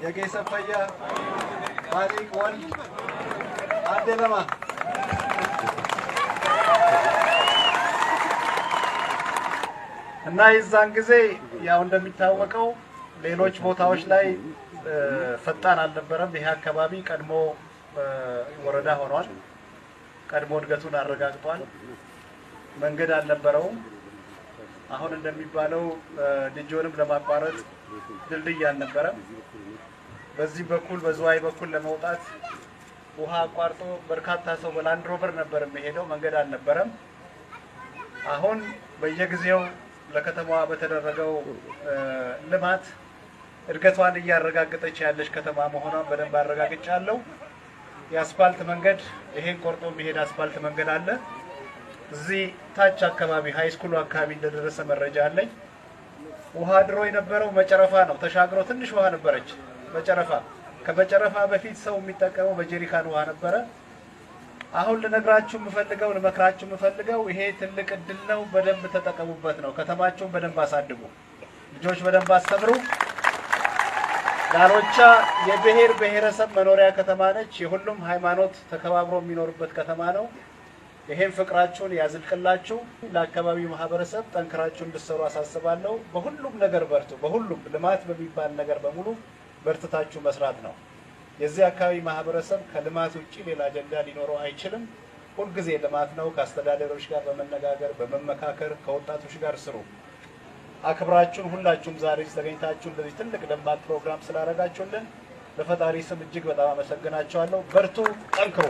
የጌሰፈያ ማሊክ ወልድ አደለማ እና የዛን ጊዜ ያው እንደሚታወቀው ሌሎች ቦታዎች ላይ ፈጣን አልነበረም። ይሄ አካባቢ ቀድሞ ወረዳ ሆኗል። ቀድሞ እድገቱን አረጋግጧል። መንገድ አልነበረውም። አሁን እንደሚባለው ልጆንም ለማቋረጥ ድልድይ አልነበረም። በዚህ በኩል በዝዋይ በኩል ለመውጣት ውሃ አቋርጦ በርካታ ሰው በላንድ ሮቨር ነበር የሚሄደው። መንገድ አልነበረም። አሁን በየጊዜው ለከተማዋ በተደረገው ልማት እድገቷን እያረጋገጠች ያለች ከተማ መሆኗን በደንብ አረጋግጫለሁ። የአስፋልት መንገድ ይሄን ቆርጦ የሚሄድ አስፋልት መንገድ አለ። እዚህ ታች አካባቢ ሃይ ስኩሉ አካባቢ እንደደረሰ መረጃ አለኝ። ውሃ ድሮ የነበረው መጨረፋ ነው። ተሻግሮ ትንሽ ውሃ ነበረች መጨረፋ። ከመጨረፋ በፊት ሰው የሚጠቀመው በጀሪካን ውሃ ነበረ። አሁን ልነግራችሁ የምፈልገው ልመክራችሁ የምፈልገው ይሄ ትልቅ እድል ነው። በደንብ ተጠቀሙበት ነው። ከተማችሁን በደንብ አሳድጉ። ልጆች በደንብ አስተምሩ። ዳሎቻ የብሔር ብሔረሰብ መኖሪያ ከተማ ነች። የሁሉም ሃይማኖት ተከባብሮ የሚኖርበት ከተማ ነው። ይሄን ፍቅራችሁን ያዝልቅላችሁ። ለአካባቢው ማህበረሰብ ጠንክራችሁ እንድትሰሩ አሳስባለሁ። በሁሉም ነገር በርቱ። በሁሉም ልማት በሚባል ነገር በሙሉ በርትታችሁ መስራት ነው። የዚህ አካባቢ ማህበረሰብ ከልማት ውጪ ሌላ አጀንዳ ሊኖረው አይችልም። ሁልጊዜ ልማት ነው። ከአስተዳደሮች ጋር በመነጋገር በመመካከር ከወጣቶች ጋር ስሩ። አክብራችሁን ሁላችሁም ዛሬ ተገኝታችሁ እንደዚህ ትልቅ ደማቅ ፕሮግራም ስላደረጋችሁልን በፈጣሪ ስም እጅግ በጣም አመሰግናችኋለሁ። በርቱ፣ ጠንክሩ።